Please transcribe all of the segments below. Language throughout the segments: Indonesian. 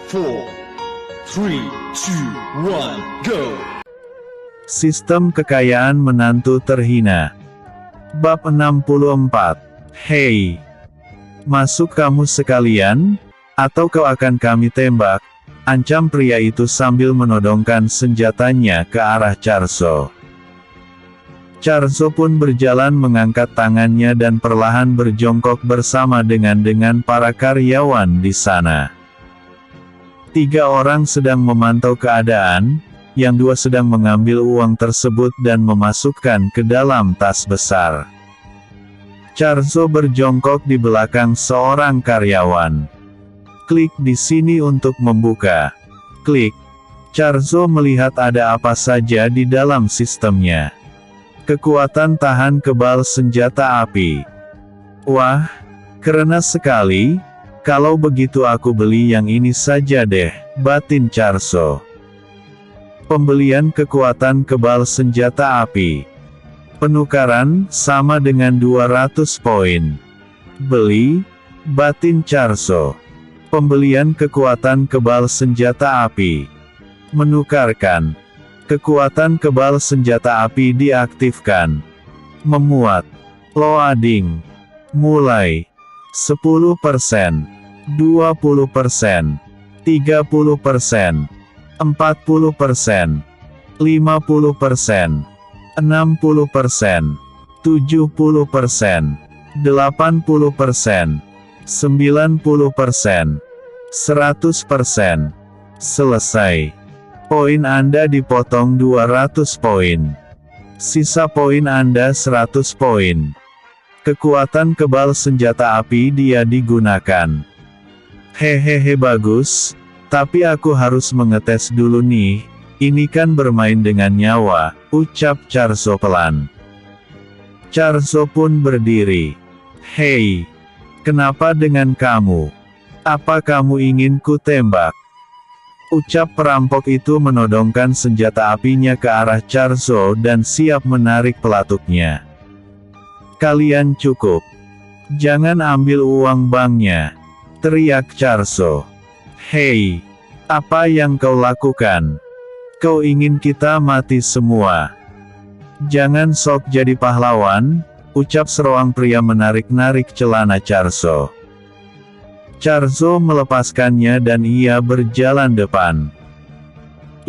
4, 3, 2, 1, go! Sistem kekayaan menantu terhina. Bab 64. Hei! Masuk kamu sekalian, atau kau akan kami tembak, ancam pria itu sambil menodongkan senjatanya ke arah Charzo. Charzo pun berjalan mengangkat tangannya dan perlahan berjongkok bersama dengan para karyawan di sana. 3 orang sedang memantau keadaan, yang 2 sedang mengambil uang tersebut dan memasukkan ke dalam tas besar. Charzo berjongkok di belakang seorang karyawan. Klik di sini untuk membuka. Klik. Charzo melihat ada apa saja di dalam sistemnya. Kekuatan tahan kebal senjata api. Wah, keren sekali. Kalau begitu aku beli yang ini saja deh, batin Charzo. Pembelian kekuatan kebal senjata api. Penukaran, sama dengan 200 poin. Beli, batin Charzo. Pembelian kekuatan kebal senjata api. Menukarkan. Kekuatan kebal senjata api diaktifkan. Memuat. Loading. Mulai. 10%. 20%. 30%. 40%. 50%. 60%. 60%. 70%. 80%. 90%. 100%. Selesai. Poin Anda dipotong 200 poin. Sisa poin Anda 100 poin. Kekuatan kebal senjata api dia digunakan. Hehehe bagus, tapi aku harus mengetes dulu nih, ini kan bermain dengan nyawa, ucap Charzo pelan. Charzo pun berdiri. Hei, kenapa dengan kamu? Apa kamu ingin ku tembak? Ucap perampok itu menodongkan senjata apinya ke arah Charzo dan siap menarik pelatuknya. Kalian cukup. Jangan ambil uang banknya, teriak Charzo. Hei, apa yang kau lakukan? Kau ingin kita mati semua? Jangan sok jadi pahlawan, ucap seorang pria menarik-narik celana Charzo. Charzo melepaskannya dan ia berjalan depan.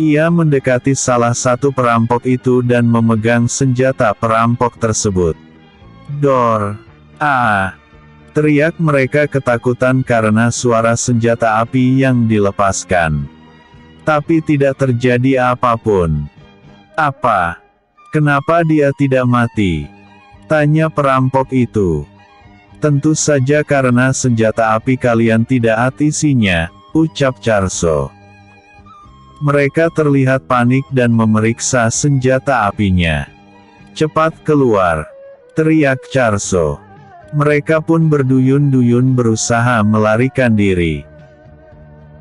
Ia mendekati salah satu perampok itu dan memegang senjata perampok tersebut. Dor! Ah! Teriak mereka ketakutan karena suara senjata api yang dilepaskan. Tapi tidak terjadi apapun. Apa? Kenapa dia tidak mati? Tanya perampok itu. Tentu saja karena senjata api kalian tidak isinya, ucap Charzo. Mereka terlihat panik dan memeriksa senjata apinya. Cepat keluar, teriak Charzo. Mereka pun berduyun-duyun berusaha melarikan diri.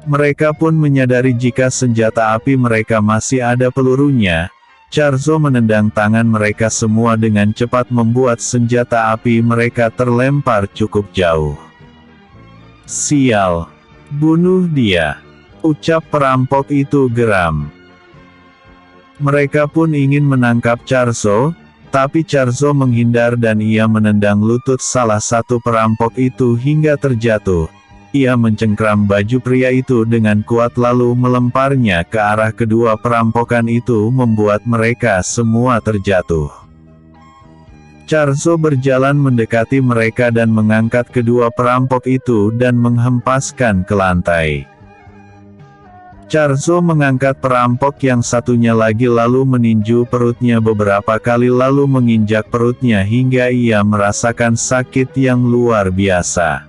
Mereka pun menyadari jika senjata api mereka masih ada pelurunya. Charzo menendang tangan mereka semua dengan cepat membuat senjata api mereka terlempar cukup jauh. Sial! Bunuh dia! Ucap perampok itu geram. Mereka pun ingin menangkap Charzo, tapi Charzo menghindar dan ia menendang lutut salah satu perampok itu hingga terjatuh. Ia mencengkram baju pria itu dengan kuat lalu melemparnya ke arah kedua perampokan itu membuat mereka semua terjatuh. Charzo berjalan mendekati mereka dan mengangkat kedua perampok itu dan menghempaskan ke lantai. Charzo mengangkat perampok yang satunya lagi lalu meninju perutnya beberapa kali lalu menginjak perutnya hingga ia merasakan sakit yang luar biasa.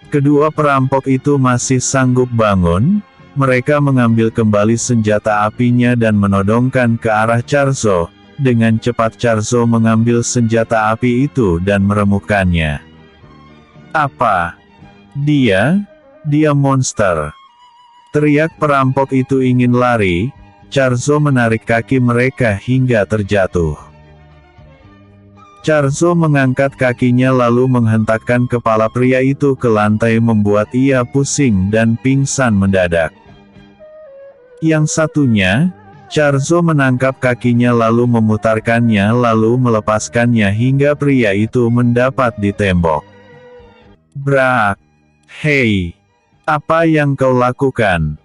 Kedua perampok itu masih sanggup bangun, mereka mengambil kembali senjata apinya dan menodongkan ke arah Charzo. Dengan cepat Charzo mengambil senjata api itu dan meremukkannya. Apa? Dia monster! Teriak perampok itu ingin lari, Charzo menarik kaki mereka hingga terjatuh. Charzo mengangkat kakinya lalu menghentakkan kepala pria itu ke lantai membuat ia pusing dan pingsan mendadak. Yang satunya, Charzo menangkap kakinya lalu memutarkannya lalu melepaskannya hingga pria itu mendapat di tembok. Brak! Hei! Apa yang kau lakukan?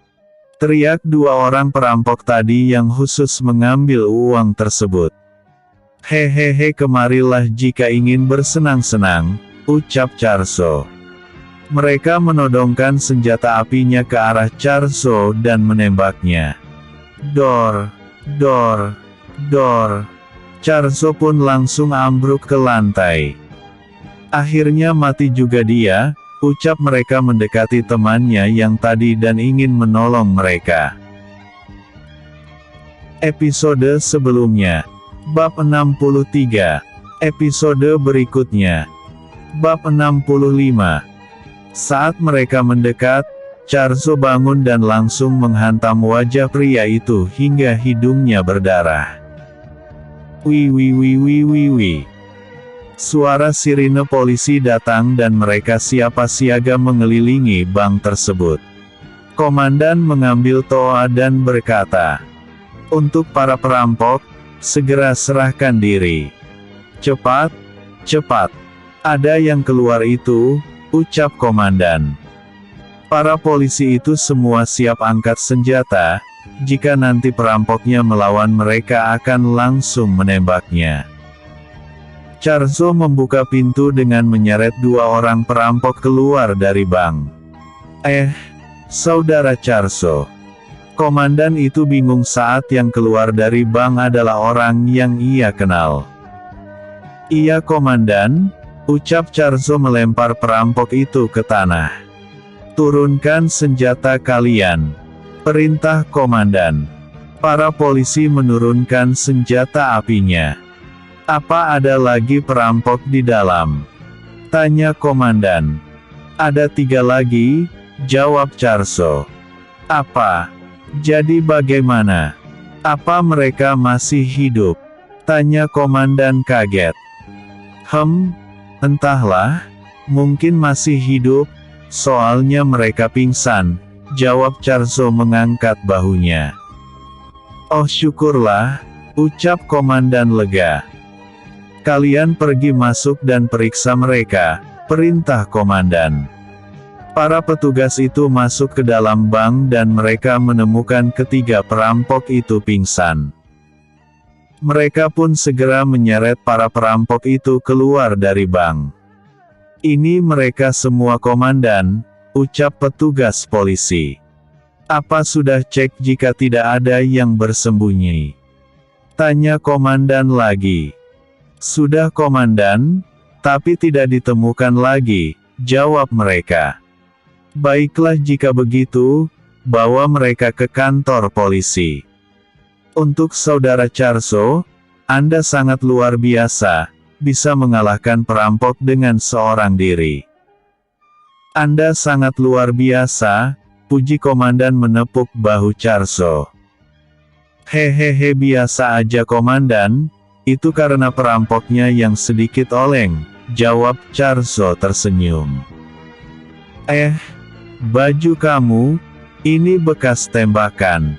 Teriak dua orang perampok tadi yang khusus mengambil uang tersebut. Hehehe, kemarilah jika ingin bersenang-senang, ucap Charzo. Mereka menodongkan senjata apinya ke arah Charzo dan menembaknya. Dor, dor, dor. Charzo pun langsung ambruk ke lantai. Akhirnya mati juga dia, ucap mereka mendekati temannya yang tadi dan ingin menolong mereka. Episode sebelumnya. Bab 63. Episode berikutnya. Bab 65. Saat mereka mendekat, Charzo bangun dan langsung menghantam wajah pria itu hingga hidungnya berdarah. Wih. Suara sirine polisi datang dan mereka siapa siaga mengelilingi bank tersebut. Komandan mengambil toa dan berkata, "Untuk para perampok, segera serahkan diri. Cepat, cepat. Ada yang keluar itu," ucap komandan. Para polisi itu semua siap angkat senjata, jika nanti perampoknya melawan mereka akan langsung menembaknya. Charzo membuka pintu dengan menyeret dua orang perampok keluar dari bank. Saudara Charzo. Komandan itu bingung saat yang keluar dari bank adalah orang yang ia kenal. "Iya komandan," ucap Charzo melempar perampok itu ke tanah. "Turunkan senjata kalian," perintah komandan. Para polisi menurunkan senjata apinya. "Apa ada lagi perampok di dalam?" tanya komandan. "Ada 3 lagi," jawab Charzo. "Apa? Jadi bagaimana? Apa mereka masih hidup?" tanya komandan kaget. Entahlah, mungkin masih hidup, soalnya mereka pingsan," jawab Charzo mengangkat bahunya. "Oh syukurlah," ucap komandan lega. "Kalian pergi masuk dan periksa mereka," perintah komandan. Para petugas itu masuk ke dalam bank dan mereka menemukan ketiga perampok itu pingsan. Mereka pun segera menyeret para perampok itu keluar dari bank. "Ini mereka semua komandan," ucap petugas polisi. "Apa sudah cek jika tidak ada yang bersembunyi?" tanya komandan lagi. "Sudah komandan, tapi tidak ditemukan lagi," jawab mereka. "Baiklah jika begitu, bawa mereka ke kantor polisi. Untuk saudara Charzo, Anda sangat luar biasa, bisa mengalahkan perampok dengan seorang diri." "Anda sangat luar biasa," puji komandan menepuk bahu Charzo. "Hehehe, biasa aja komandan, itu karena perampoknya yang sedikit oleng," jawab Charzo tersenyum. Baju kamu, ini bekas tembakan,"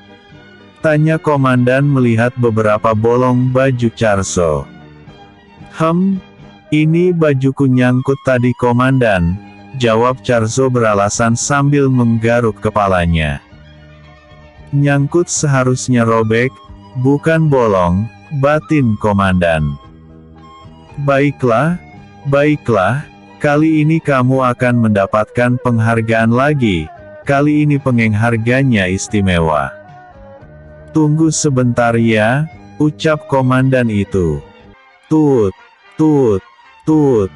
tanya komandan melihat beberapa bolong baju Charzo. Ini bajuku nyangkut tadi komandan," jawab Charzo beralasan sambil menggaruk kepalanya. "Nyangkut seharusnya robek, bukan bolong," batin komandan. Baiklah, kali ini kamu akan mendapatkan penghargaan lagi, kali ini penghargaannya istimewa." "Tunggu sebentar ya," ucap komandan itu. Tut, tut, tut.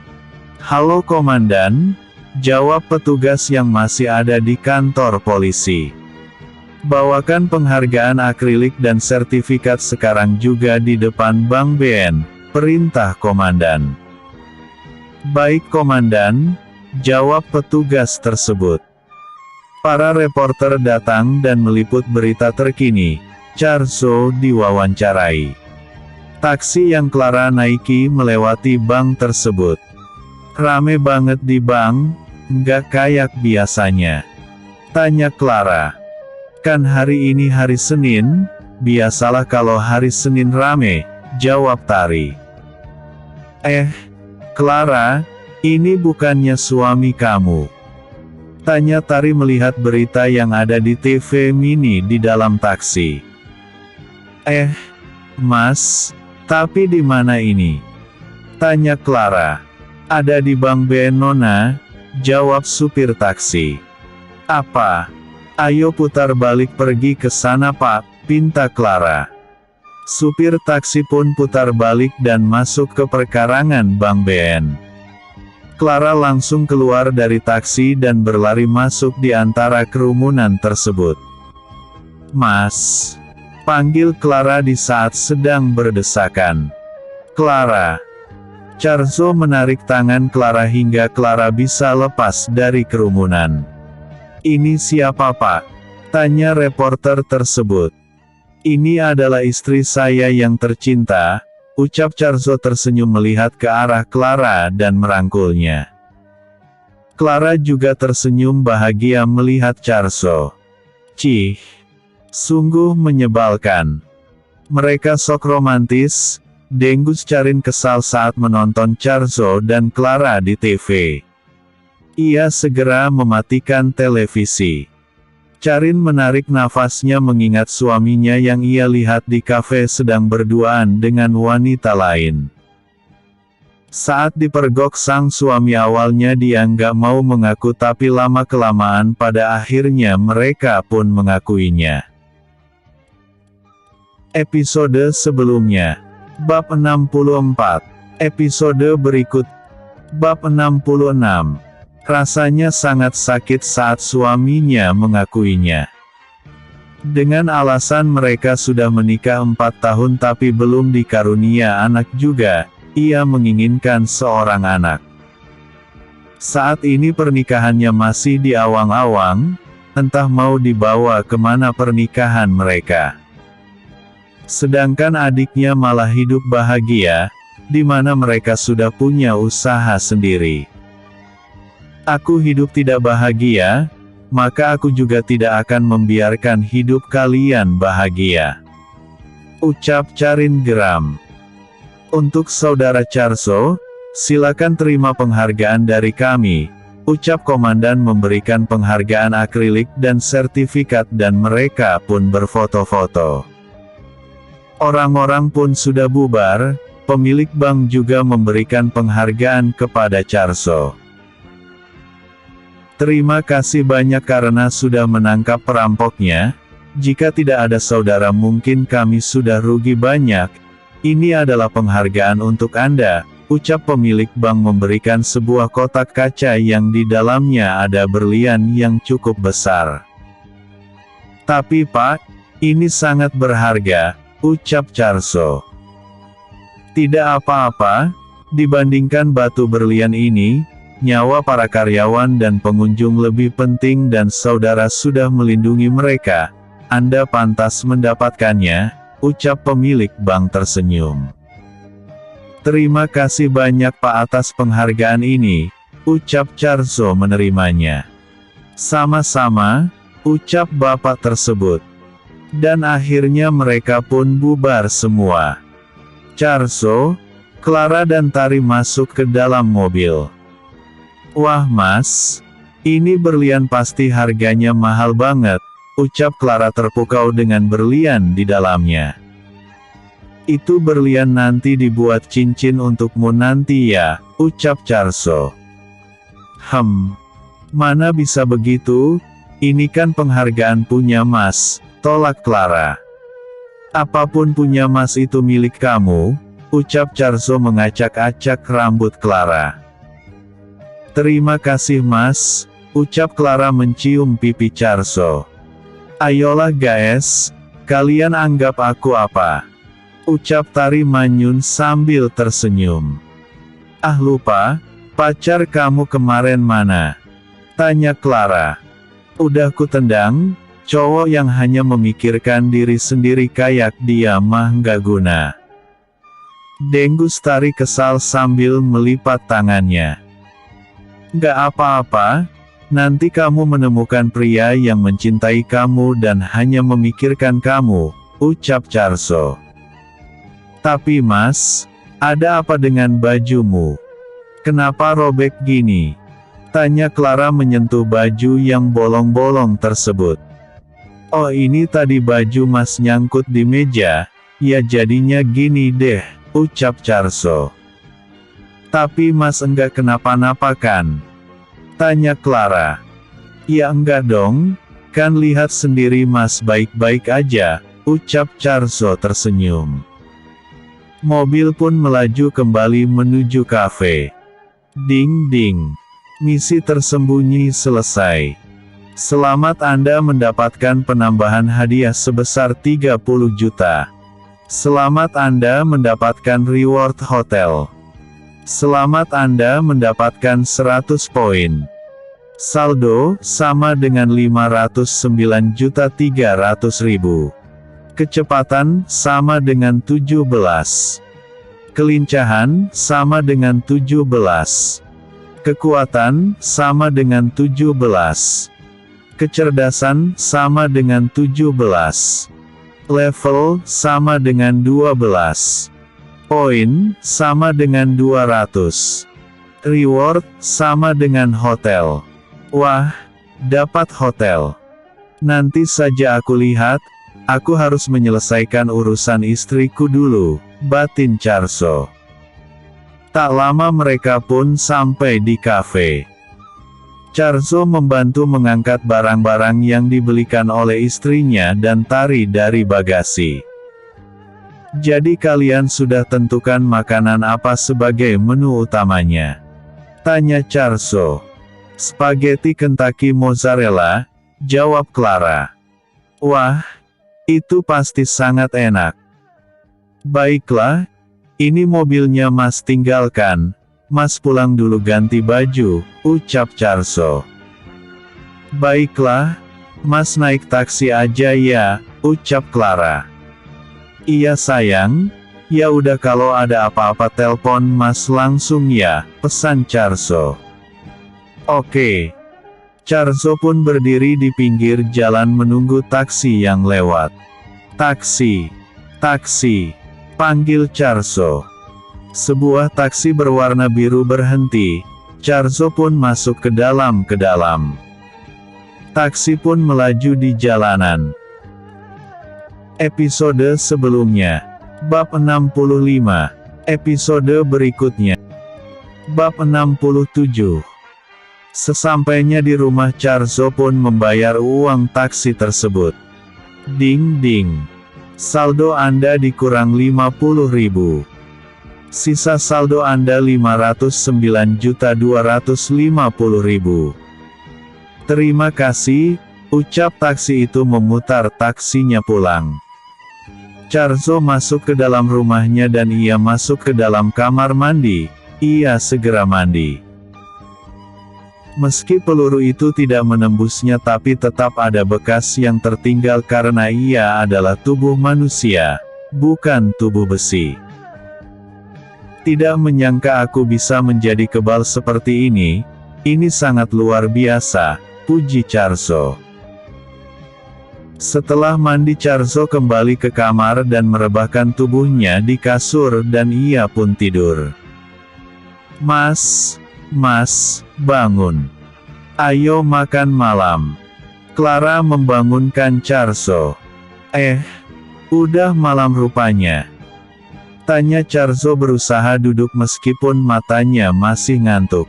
"Halo komandan," jawab petugas yang masih ada di kantor polisi. "Bawakan penghargaan akrilik dan sertifikat sekarang juga di depan Bank BN, perintah komandan. "Baik komandan," jawab petugas tersebut. Para reporter datang dan meliput berita terkini. Charzo diwawancarai. Taksi yang Clara naiki melewati bank tersebut. Rame banget di bank, nggak kayak biasanya. Tanya Clara. Kan hari ini hari Senin, biasalah kalau hari Senin rame, jawab Tari. Clara, ini bukannya suami kamu? Tanya Tari melihat berita yang ada di TV mini di dalam taksi. Mas, tapi di mana ini? Tanya Clara. Ada di Bank BN Nona, jawab supir taksi. Apa? Ayo putar balik pergi ke sana Pak, pinta Clara. Supir taksi pun putar balik dan masuk ke perkarangan Bank BN. Clara langsung keluar dari taksi dan berlari masuk di antara kerumunan tersebut. Mas, panggil Clara di saat sedang berdesakan. Clara. Charzo menarik tangan Clara hingga Clara bisa lepas dari kerumunan. Ini siapa Pak? Tanya reporter tersebut. Ini adalah istri saya yang tercinta, ucap Charzo tersenyum melihat ke arah Clara dan merangkulnya. Clara juga tersenyum bahagia melihat Charzo. Cih, sungguh menyebalkan. Mereka sok romantis, dengus Charin kesal saat menonton Charzo dan Clara di TV. Ia segera mematikan televisi. Charin menarik nafasnya mengingat suaminya yang ia lihat di kafe sedang berduaan dengan wanita lain. Saat dipergok sang suami awalnya dia nggak mau mengaku tapi lama-kelamaan pada akhirnya mereka pun mengakuinya. Episode sebelumnya. Bab 64. Episode berikut. Bab 66. Rasanya sangat sakit saat suaminya mengakuinya. Dengan alasan mereka sudah menikah 4 tahun tapi belum dikarunia anak juga, ia menginginkan seorang anak. Saat ini pernikahannya masih di awang-awang, entah mau dibawa kemana pernikahan mereka. Sedangkan adiknya malah hidup bahagia, di mana mereka sudah punya usaha sendiri. Aku hidup tidak bahagia, maka aku juga tidak akan membiarkan hidup kalian bahagia. Ucap Charin geram. Untuk saudara Charzo, silakan terima penghargaan dari kami, ucap komandan memberikan penghargaan akrilik dan sertifikat dan mereka pun berfoto-foto. Orang-orang pun sudah bubar, pemilik bank juga memberikan penghargaan kepada Charzo. Terima kasih banyak karena sudah menangkap perampoknya, jika tidak ada saudara mungkin kami sudah rugi banyak, ini adalah penghargaan untuk Anda, ucap pemilik bank memberikan sebuah kotak kaca yang di dalamnya ada berlian yang cukup besar. Tapi Pak, ini sangat berharga, ucap Charzo. Tidak apa-apa, dibandingkan batu berlian ini, nyawa para karyawan dan pengunjung lebih penting dan saudara sudah melindungi mereka, Anda pantas mendapatkannya, ucap pemilik bank tersenyum. Terima kasih banyak Pak atas penghargaan ini, ucap Charzo menerimanya. Sama-sama, ucap bapak tersebut. Dan akhirnya mereka pun bubar semua. Charzo, Clara dan Tari masuk ke dalam mobil. Wah Mas, ini berlian pasti harganya mahal banget, ucap Clara terpukau dengan berlian di dalamnya. Itu berlian nanti dibuat cincin untukmu nanti ya, ucap Charzo. Mana bisa begitu, ini kan penghargaan punya Mas, tolak Clara. Apapun punya Mas itu milik kamu, ucap Charzo mengacak-acak rambut Clara. Terima kasih Mas, ucap Clara mencium pipi Charzo. Ayolah guys, kalian anggap aku apa? Ucap Tari manyun sambil tersenyum. Ah lupa, pacar kamu kemarin mana? Tanya Clara. Udah ku tendang, cowok yang hanya memikirkan diri sendiri kayak dia mah nggak guna. Dengustari kesal sambil melipat tangannya. Gak apa-apa, nanti kamu menemukan pria yang mencintai kamu dan hanya memikirkan kamu, ucap Charso. Tapi Mas, ada apa dengan bajumu? Kenapa robek gini? Tanya Clara menyentuh baju yang bolong-bolong tersebut. Oh ini tadi baju Mas nyangkut di meja, ya jadinya gini deh, ucap Charso. Tapi Mas enggak kenapa-napa kan? Tanya Clara. Ya enggak dong, kan lihat sendiri Mas baik-baik aja, ucap Charso tersenyum. Mobil pun melaju kembali menuju kafe. Ding ding. Misi tersembunyi selesai. Selamat Anda mendapatkan penambahan hadiah sebesar 30 juta. Selamat Anda mendapatkan reward hotel. Selamat Anda mendapatkan 100 poin. Saldo, sama dengan 509.300.000. Kecepatan, sama dengan 17. Kelincahan, sama dengan 17. Kekuatan, sama dengan 17. Kecerdasan, sama dengan 17. Level, sama dengan 12. Poin, sama dengan 200. Reward, sama dengan hotel. Wah, dapat hotel. Nanti saja aku lihat, aku harus menyelesaikan urusan istriku dulu, batin Charso. Tak lama mereka pun sampai di kafe. Charso membantu mengangkat barang-barang yang dibelikan oleh istrinya dan Tari dari bagasi. Jadi kalian sudah tentukan makanan apa sebagai menu utamanya? Tanya Charso. Spaghetti Kentucky mozzarella, jawab Clara. Wah, itu pasti sangat enak. Baiklah, ini mobilnya Mas tinggalkan, Mas pulang dulu ganti baju, ucap Charso. Baiklah, Mas naik taksi aja ya, ucap Clara. Iya sayang, ya udah kalau ada apa-apa telpon Mas langsung ya, pesan Charso. Oke. Charso pun berdiri di pinggir jalan menunggu taksi yang lewat. Taksi. Taksi. Panggil Charso. Sebuah taksi berwarna biru berhenti. Charso pun masuk ke dalam. Taksi pun melaju di jalanan. Episode sebelumnya. Bab 65. Episode berikutnya. Bab 67. Sesampainya di rumah Charso pun membayar uang taksi tersebut. Ding ding. Saldo Anda dikurang 50.000. Sisa saldo Anda 509.250.000. Terima kasih, ucap taksi itu memutar taksinya pulang. Charso masuk ke dalam rumahnya dan ia masuk ke dalam kamar mandi. Ia segera mandi. Meski peluru itu tidak menembusnya tapi tetap ada bekas yang tertinggal karena ia adalah tubuh manusia, bukan tubuh besi. Tidak menyangka aku bisa menjadi kebal seperti ini sangat luar biasa, puji Charso. Setelah mandi Charso kembali ke kamar dan merebahkan tubuhnya di kasur dan ia pun tidur. Mas, bangun. Ayo makan malam. Clara membangunkan Charso. Udah malam rupanya. Tanya Charso berusaha duduk meskipun matanya masih ngantuk.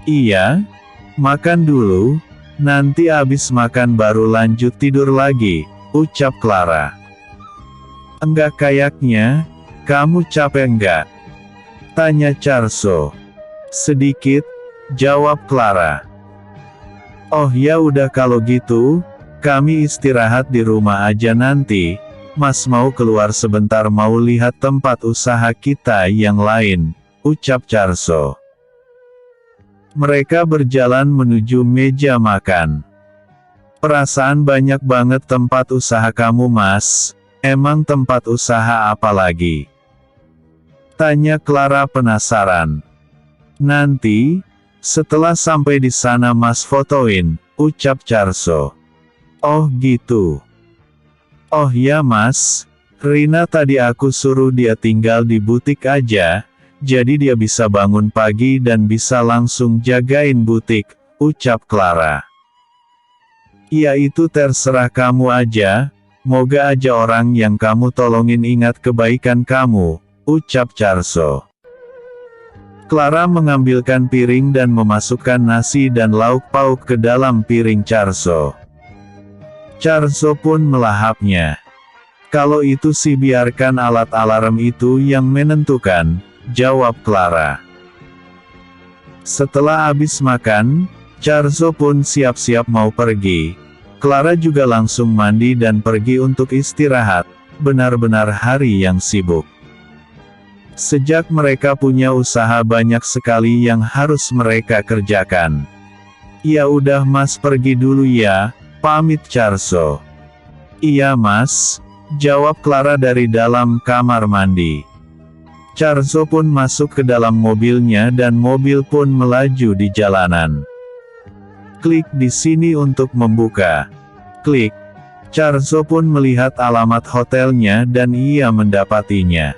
Iya, makan dulu, nanti abis makan baru lanjut tidur lagi, ucap Clara. Enggak kayaknya, kamu capek enggak? Tanya Charso. Sedikit, jawab Clara. Oh ya udah kalau gitu, kami istirahat di rumah aja nanti, Mas mau keluar sebentar mau lihat tempat usaha kita yang lain, ucap Charso. Mereka berjalan menuju meja makan. Perasaan banyak banget tempat usaha kamu Mas, emang tempat usaha apa lagi? Tanya Clara penasaran. Nanti, setelah sampai di sana Mas fotoin, ucap Charso. Oh gitu. Oh ya Mas, Rina tadi aku suruh dia tinggal di butik aja, jadi dia bisa bangun pagi dan bisa langsung jagain butik, ucap Clara. Ya itu terserah kamu aja, moga aja orang yang kamu tolongin ingat kebaikan kamu, ucap Charso. Clara mengambilkan piring dan memasukkan nasi dan lauk pauk ke dalam piring Charso. Charso pun melahapnya. Kalau itu sih biarkan alat alarm itu yang menentukan, jawab Clara. Setelah habis makan, Charso pun siap-siap mau pergi. Clara juga langsung mandi dan pergi untuk istirahat, benar-benar hari yang sibuk. Sejak mereka punya usaha banyak sekali yang harus mereka kerjakan. Ya udah Mas pergi dulu ya, pamit Charso. Iya Mas, jawab Clara dari dalam kamar mandi. Charso pun masuk ke dalam mobilnya dan mobil pun melaju di jalanan. Klik di sini untuk membuka. Klik. Charso pun melihat alamat hotelnya dan ia mendapatinya.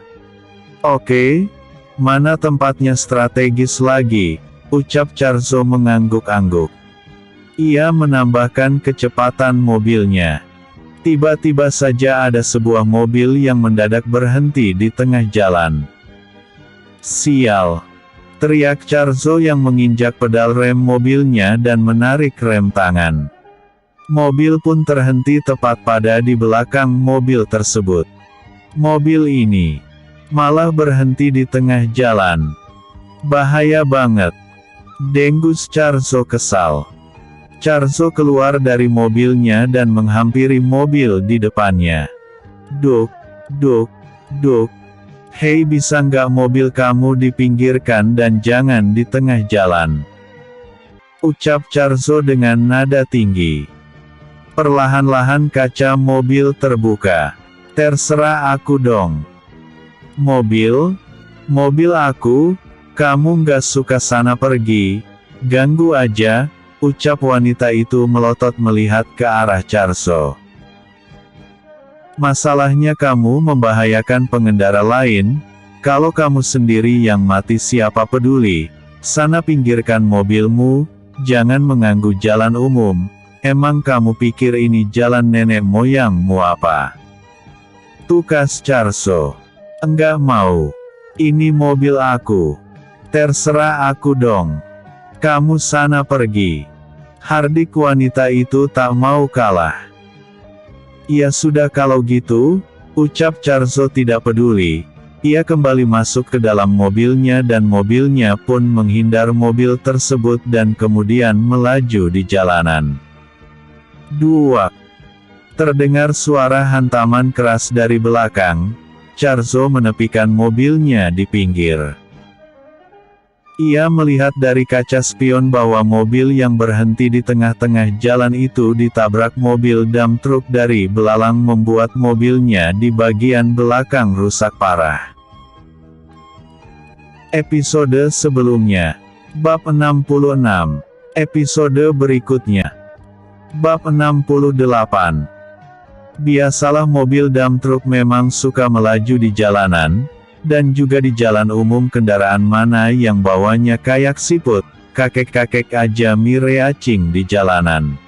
Oke, mana tempatnya strategis lagi, ucap Charso mengangguk-angguk. Ia menambahkan kecepatan mobilnya. Tiba-tiba saja ada sebuah mobil yang mendadak berhenti di tengah jalan. Sial! Teriak Charso yang menginjak pedal rem mobilnya dan menarik rem tangan. Mobil pun terhenti tepat pada di belakang mobil tersebut. Mobil ini malah berhenti di tengah jalan. Bahaya banget. Dengus Charso kesal. Charso keluar dari mobilnya dan menghampiri mobil di depannya. Duk, duk, duk. Hei bisa nggak mobil kamu dipinggirkan dan jangan di tengah jalan? Ucap Charso dengan nada tinggi. Perlahan-lahan kaca mobil terbuka. Terserah aku dong. Mobil? Mobil aku? Kamu nggak suka sana pergi? Ganggu aja. Ucap wanita itu melotot melihat ke arah Charso. Masalahnya kamu membahayakan pengendara lain, kalau kamu sendiri yang mati siapa peduli, sana pinggirkan mobilmu, jangan mengganggu jalan umum, emang kamu pikir ini jalan nenek moyangmu apa? Tukas Charso. Enggak mau. Ini mobil aku. Terserah aku dong. Kamu sana pergi. Hardik wanita itu tak mau kalah. Ya sudah kalau gitu, ucap Charso tidak peduli. Ia kembali masuk ke dalam mobilnya dan mobilnya pun menghindar mobil tersebut dan kemudian melaju di jalanan. Duak. Terdengar suara hantaman keras dari belakang. Charso menepikan mobilnya di pinggir. Ia melihat dari kaca spion bahwa mobil yang berhenti di tengah-tengah jalan itu ditabrak mobil dump truk dari belalang membuat mobilnya di bagian belakang rusak parah. Episode sebelumnya. Bab 66. Episode berikutnya. Bab 68. Biasalah mobil dump truk memang suka melaju di jalanan, dan juga di jalan umum kendaraan mana yang bawanya kayak siput, kakek-kakek aja mire acing di jalanan.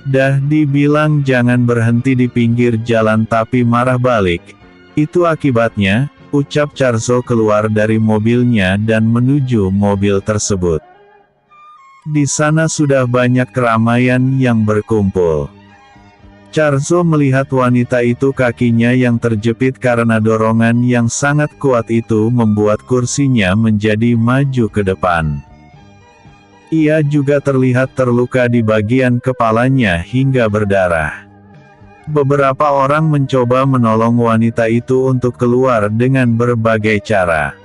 Dah dibilang jangan berhenti di pinggir jalan tapi marah balik. Itu akibatnya, ucap Charso keluar dari mobilnya dan menuju mobil tersebut. Di sana sudah banyak keramaian yang berkumpul. Charso melihat wanita itu kakinya yang terjepit karena dorongan yang sangat kuat itu membuat kursinya menjadi maju ke depan. Ia juga terlihat terluka di bagian kepalanya hingga berdarah. Beberapa orang mencoba menolong wanita itu untuk keluar dengan berbagai cara.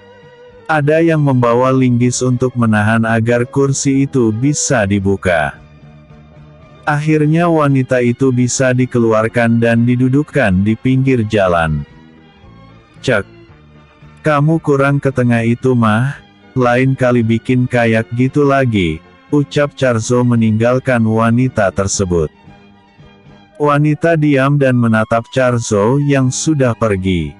Ada yang membawa linggis untuk menahan agar kursi itu bisa dibuka. Akhirnya wanita itu bisa dikeluarkan dan didudukkan di pinggir jalan. Cek. Kamu kurang ke tengah itu mah, lain kali bikin kayak gitu lagi, ucap Charzo meninggalkan wanita tersebut. Wanita diam dan menatap Charzo yang sudah pergi.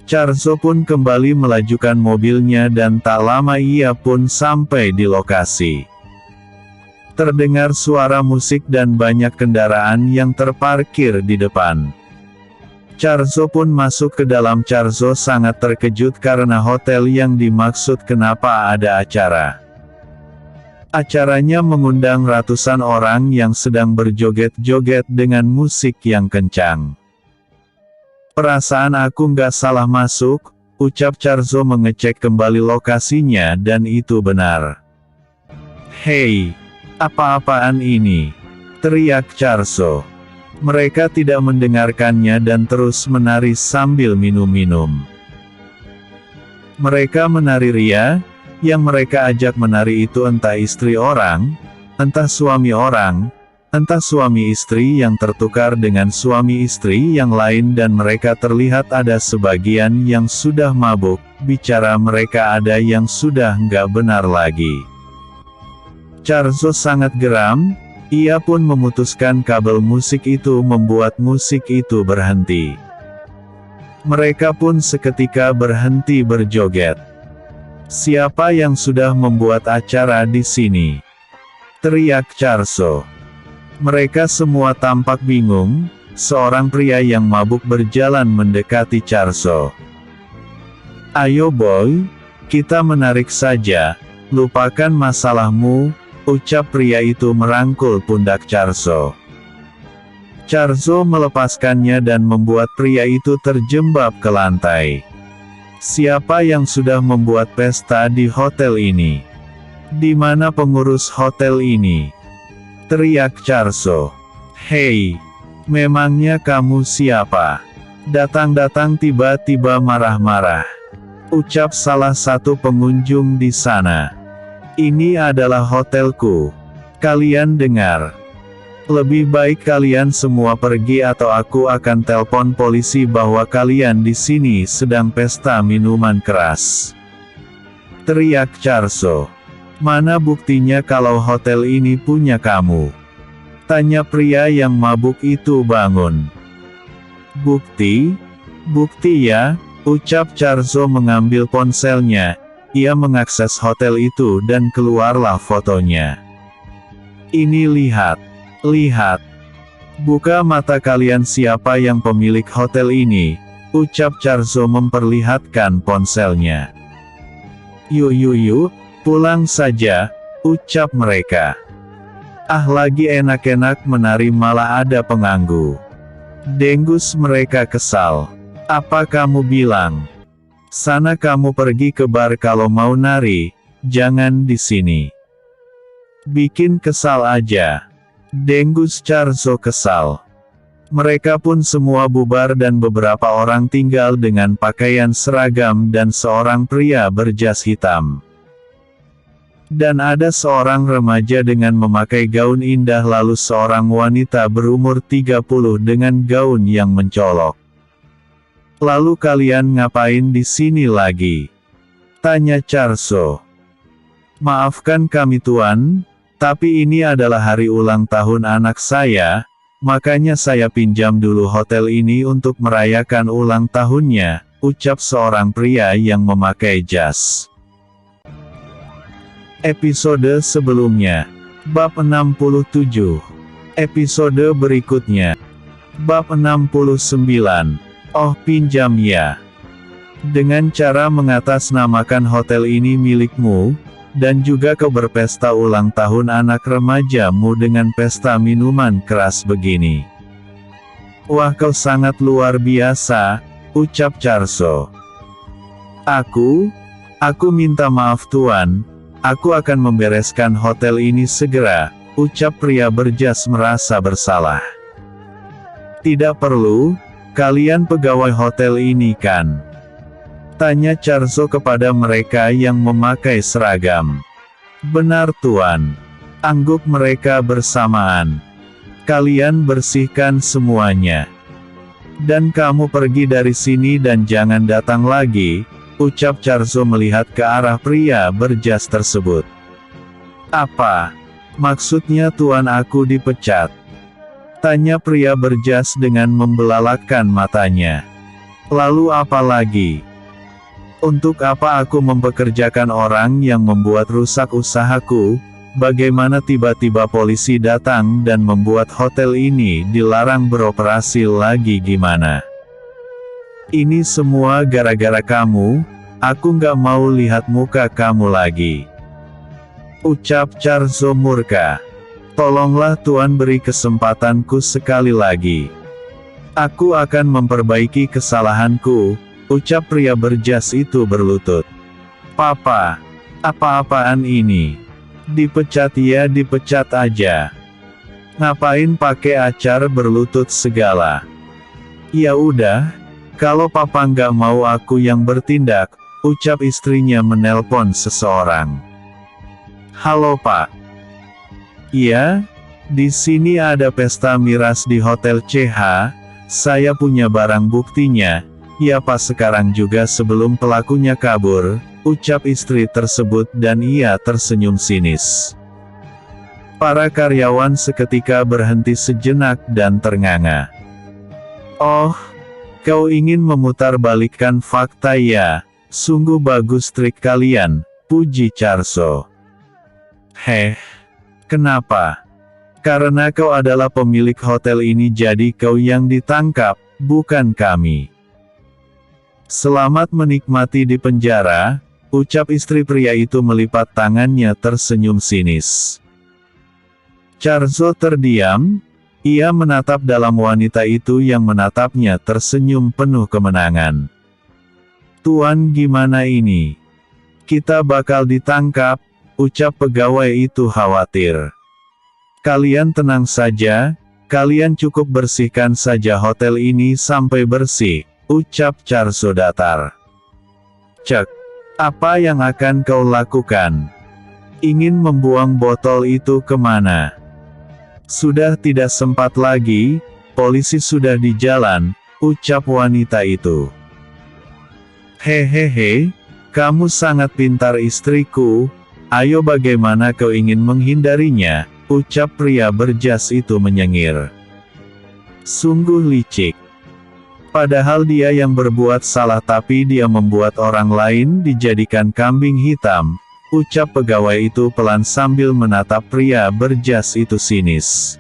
Charzo pun kembali melajukan mobilnya dan tak lama ia pun sampai di lokasi. Terdengar suara musik dan banyak kendaraan yang terparkir di depan. Charzo pun masuk ke dalam. Charzo sangat terkejut karena hotel yang dimaksud kenapa ada acara. Acaranya mengundang ratusan orang yang sedang berjoget-joget dengan musik yang kencang. Perasaan aku nggak salah masuk, ucap Charzo mengecek kembali lokasinya dan itu benar. Hei, apa-apaan ini? Teriak Charzo. Mereka tidak mendengarkannya dan terus menari sambil minum-minum. Mereka menari ria, yang mereka ajak menari itu entah istri orang, entah suami orang, entah suami istri yang tertukar dengan suami istri yang lain dan mereka terlihat ada sebagian yang sudah mabuk, bicara mereka ada yang sudah nggak benar lagi. Charzo sangat geram. Ia pun memutuskan kabel musik itu membuat musik itu berhenti. Mereka pun seketika berhenti berjoget. Siapa yang sudah membuat acara di sini? Teriak Charzo. Mereka semua tampak bingung. Seorang pria yang mabuk berjalan mendekati Charzo. Ayo boy, kita menarik saja, lupakan masalahmu, ucap pria itu merangkul pundak Charzo. Charzo melepaskannya dan membuat pria itu terjembab ke lantai. Siapa yang sudah membuat pesta di hotel ini? Di mana pengurus hotel ini? Teriak Charzo. Hei, memangnya kamu siapa? Datang-datang tiba-tiba marah-marah, ucap salah satu pengunjung di sana. Ini adalah hotelku. Kalian dengar. Lebih baik kalian semua pergi atau aku akan telepon polisi bahwa kalian di sini sedang pesta minuman keras. Teriak Charzo. Mana buktinya kalau hotel ini punya kamu? Tanya pria yang mabuk itu bangun. Bukti? Bukti ya, ucap Charzo mengambil ponselnya. Ia mengakses hotel itu dan keluarlah fotonya. Ini lihat. Lihat. Buka mata kalian siapa yang pemilik hotel ini, ucap Charzo memperlihatkan ponselnya. Yuk, pulang saja, ucap mereka. Ah lagi enak-enak menari malah ada pengganggu. Dengus mereka kesal. Apa kamu bilang? Sana kamu pergi ke bar kalau mau nari, jangan di sini. Bikin kesal aja. Dengus Charzo kesal. Mereka pun semua bubar dan beberapa orang tinggal dengan pakaian seragam dan seorang pria berjas hitam. Dan ada seorang remaja dengan memakai gaun indah lalu seorang wanita berumur 30 dengan gaun yang mencolok. Lalu kalian ngapain di sini lagi? Tanya Charzo. Maafkan kami tuan, tapi ini adalah hari ulang tahun anak saya, makanya saya pinjam dulu hotel ini untuk merayakan ulang tahunnya, ucap seorang pria yang memakai jas. Episode sebelumnya. Bab 67. Episode berikutnya. Bab 69. Oh pinjam ya. Dengan cara mengatasnamakan hotel ini milikmu, dan juga kau berpesta ulang tahun anak remajamu dengan pesta minuman keras begini. Wah kau sangat luar biasa, ucap Charzo. Aku minta maaf tuan, aku akan membereskan hotel ini segera, ucap pria berjas merasa bersalah. Tidak perlu. Kalian pegawai hotel ini kan? Tanya Charzo kepada mereka yang memakai seragam. Benar tuan. Angguk mereka bersamaan. Kalian bersihkan semuanya. Dan kamu pergi dari sini dan jangan datang lagi, ucap Charzo melihat ke arah pria berjas tersebut. Apa maksudnya tuan aku dipecat? Tanya pria berjas dengan membelalakkan matanya. Lalu apa lagi? Untuk apa aku mempekerjakan orang yang membuat rusak usahaku? Bagaimana tiba-tiba polisi datang dan membuat hotel ini dilarang beroperasi lagi gimana? Ini semua gara-gara kamu, aku nggak mau lihat muka kamu lagi. Ucap Charzo murka. Tolonglah tuan beri kesempatanku sekali lagi. Aku akan memperbaiki kesalahanku, ucap pria berjas itu berlutut. Papa, apa-apaan ini? Dipecat ya dipecat aja. Ngapain pakai acar berlutut segala? Ya udah, kalau papa nggak mau aku yang bertindak, ucap istrinya menelpon seseorang. Halo pak. Iya, di sini ada pesta miras di Hotel CH, saya punya barang buktinya, ya pak sekarang juga sebelum pelakunya kabur, ucap istri tersebut dan ia tersenyum sinis. Para karyawan seketika berhenti sejenak dan ternganga. Oh, kau ingin memutarbalikkan fakta ya, sungguh bagus trik kalian, puji Charzo. Kenapa? Karena kau adalah pemilik hotel ini jadi kau yang ditangkap, bukan kami. Selamat menikmati di penjara, ucap istri pria itu melipat tangannya tersenyum sinis. Charzo terdiam, ia menatap dalam wanita itu yang menatapnya tersenyum penuh kemenangan. Tuan gimana ini? Kita bakal ditangkap, ucap pegawai itu khawatir. Kalian tenang saja, kalian cukup bersihkan saja hotel ini sampai bersih, ucap Charzo datar. Cek. Apa yang akan kau lakukan? Ingin membuang botol itu kemana? Sudah tidak sempat lagi, polisi sudah di jalan, ucap wanita itu. Hehehe, kamu sangat pintar istriku, ayo bagaimana kau ingin menghindarinya, ucap pria berjas itu menyengir. Sungguh licik. Padahal dia yang berbuat salah tapi dia membuat orang lain dijadikan kambing hitam, ucap pegawai itu pelan sambil menatap pria berjas itu sinis.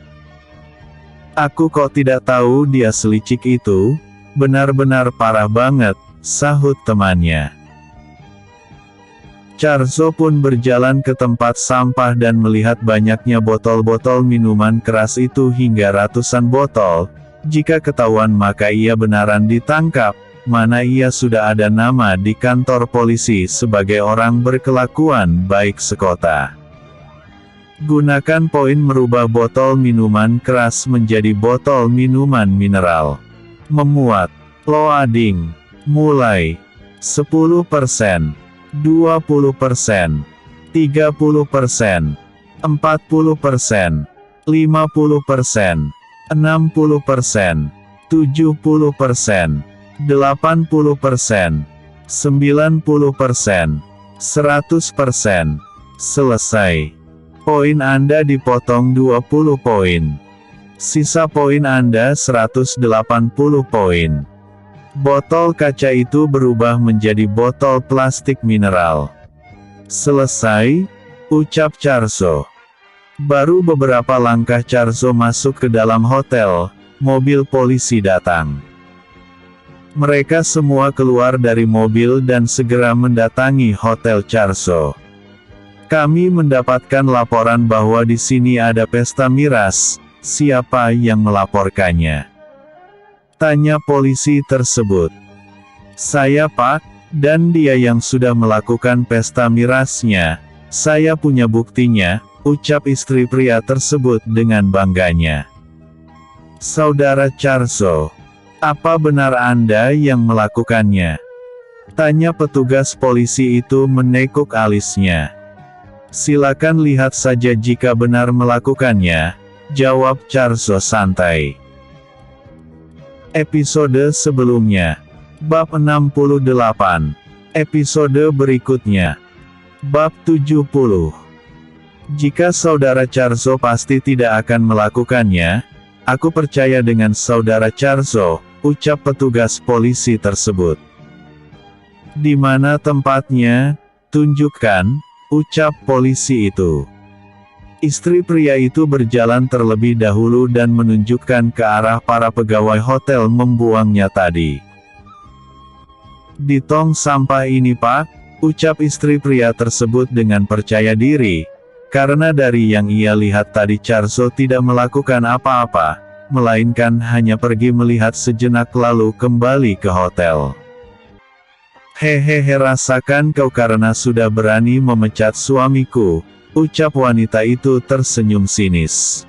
Aku kok tidak tahu dia selicik itu, benar-benar parah banget, sahut temannya. Charzo pun berjalan ke tempat sampah dan melihat banyaknya botol-botol minuman keras itu hingga ratusan botol. Jika ketahuan maka ia benaran ditangkap, mana ia sudah ada nama di kantor polisi sebagai orang berkelakuan baik sekota. Gunakan poin merubah botol minuman keras menjadi botol minuman mineral. Memuat. Loading. Mulai. 10%. 20%, 30%, 40%, 50%, 60%, 70%, 80%, 90%, 100%, selesai. Poin Anda dipotong 20 poin. Sisa poin Anda 180 poin. Botol kaca itu berubah menjadi botol plastik mineral. Selesai, ucap Charzo. Baru beberapa langkah Charzo masuk ke dalam hotel, mobil polisi datang. Mereka semua keluar dari mobil dan segera mendatangi hotel Charzo. Kami mendapatkan laporan bahwa di sini ada pesta miras, siapa yang melaporkannya? Tanya polisi tersebut. Saya pak, dan dia yang sudah melakukan pesta mirasnya, saya punya buktinya, ucap istri pria tersebut dengan bangganya. Saudara Charzo, apa benar Anda yang melakukannya? Tanya petugas polisi itu menekuk alisnya. Silakan lihat saja jika benar melakukannya, jawab Charzo santai. Episode sebelumnya. Bab 68. Episode berikutnya. Bab 70. Jika saudara Charzo pasti tidak akan melakukannya, aku percaya dengan saudara Charzo, ucap petugas polisi tersebut. Di mana tempatnya? Tunjukkan, ucap polisi itu. Istri pria itu berjalan terlebih dahulu dan menunjukkan ke arah para pegawai hotel membuangnya tadi. Di tong sampah ini Pak, ucap istri pria tersebut dengan percaya diri, karena dari yang ia lihat tadi Charzo tidak melakukan apa-apa, melainkan hanya pergi melihat sejenak lalu kembali ke hotel. Hehehe, rasakan kau karena sudah berani memecat suamiku, ucap wanita itu tersenyum sinis.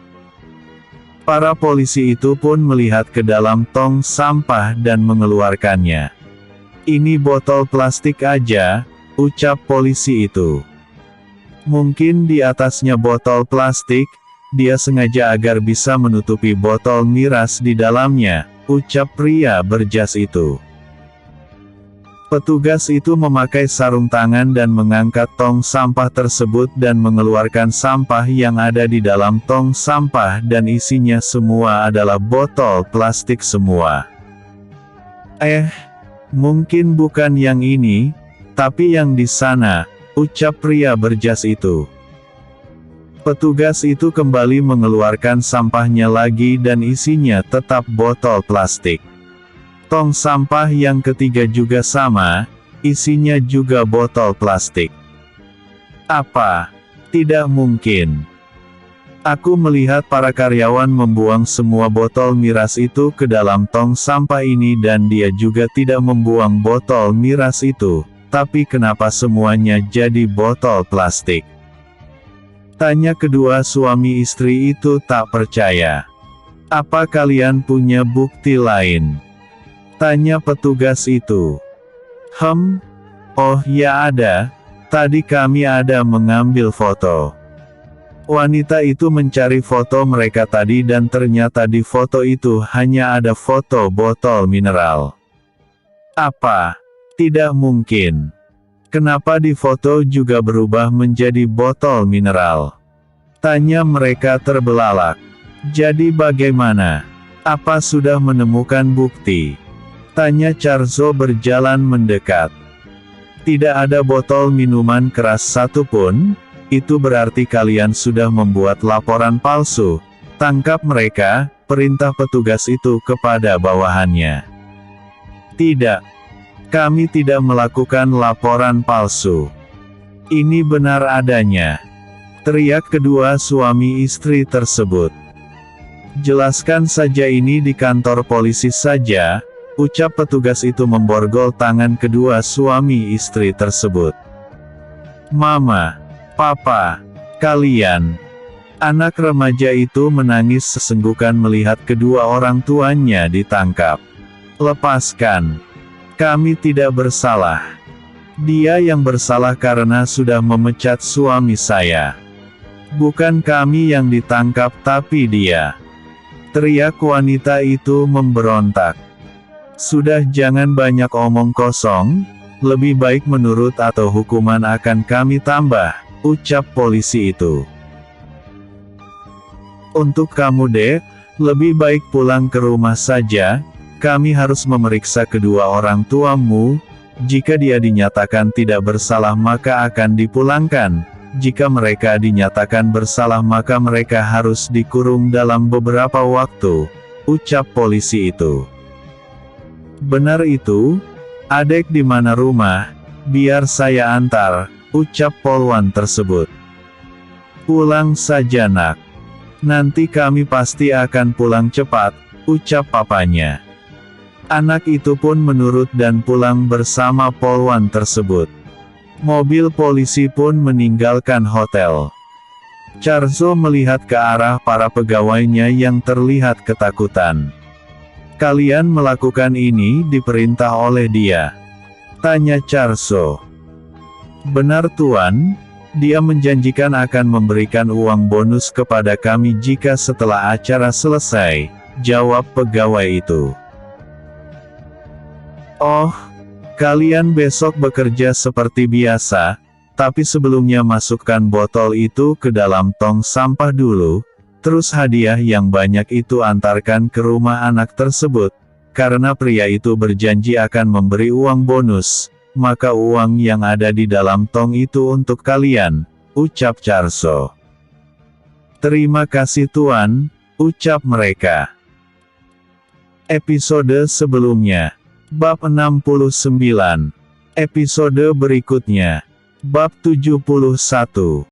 Para polisi itu pun melihat ke dalam tong sampah dan mengeluarkannya. Ini botol plastik aja, ucap polisi itu. Mungkin di atasnya botol plastik, dia sengaja agar bisa menutupi botol miras di dalamnya, ucap pria berjas itu. Petugas itu memakai sarung tangan dan mengangkat tong sampah tersebut dan mengeluarkan sampah yang ada di dalam tong sampah dan isinya semua adalah botol plastik semua. Mungkin bukan yang ini, tapi yang di sana, ucap pria berjas itu. Petugas itu kembali mengeluarkan sampahnya lagi dan isinya tetap botol plastik. Tong sampah yang ketiga juga sama, isinya juga botol plastik. Apa? Tidak mungkin. Aku melihat para karyawan membuang semua botol miras itu ke dalam tong sampah ini dan dia juga tidak membuang botol miras itu. Tapi kenapa semuanya jadi botol plastik? Tanya kedua suami istri itu tak percaya. Apa kalian punya bukti lain? Tanya petugas itu. Oh ya ada, tadi kami ada mengambil foto. Wanita itu mencari foto mereka tadi dan ternyata di foto itu hanya ada foto botol mineral. Apa? Tidak mungkin. Kenapa di foto juga berubah menjadi botol mineral? Tanya mereka terbelalak. Jadi bagaimana? Apa sudah menemukan bukti? Tanya Charzo berjalan mendekat. Tidak ada botol minuman keras satupun, itu berarti kalian sudah membuat laporan palsu. Tangkap mereka, perintah petugas itu kepada bawahannya. Tidak. Kami tidak melakukan laporan palsu. Ini benar adanya. Teriak kedua suami istri tersebut. Jelaskan saja ini di kantor polisi saja, ucap petugas itu memborgol tangan kedua suami istri tersebut. Mama, Papa, kalian. Anak remaja itu menangis sesenggukan melihat kedua orang tuanya ditangkap. Lepaskan. Kami tidak bersalah. Dia yang bersalah karena sudah memecat suami saya. Bukan kami yang ditangkap tapi dia. Teriak wanita itu memberontak. Sudah jangan banyak omong kosong, lebih baik menurut atau hukuman akan kami tambah, ucap polisi itu. Untuk kamu Dek, lebih baik pulang ke rumah saja. Kami harus memeriksa kedua orang tuamu. Jika dia dinyatakan tidak bersalah maka akan dipulangkan. Jika mereka dinyatakan bersalah maka mereka harus dikurung dalam beberapa waktu, ucap polisi itu. Benar itu? Adek di mana rumah? Biar saya antar, ucap polwan tersebut. Pulang saja nak. Nanti kami pasti akan pulang cepat, ucap papanya. Anak itu pun menurut dan pulang bersama polwan tersebut. Mobil polisi pun meninggalkan hotel. Charzo melihat ke arah para pegawainya yang terlihat ketakutan. Kalian melakukan ini diperintah oleh dia? Tanya Charzo. Benar Tuan, dia menjanjikan akan memberikan uang bonus kepada kami jika setelah acara selesai, jawab pegawai itu. Oh, kalian besok bekerja seperti biasa, tapi sebelumnya masukkan botol itu ke dalam tong sampah dulu, terus hadiah yang banyak itu antarkan ke rumah anak tersebut, karena pria itu berjanji akan memberi uang bonus, maka uang yang ada di dalam tong itu untuk kalian, ucap Charso. Terima kasih Tuan, ucap mereka. Episode sebelumnya. Bab 69. Episode berikutnya. Bab 71.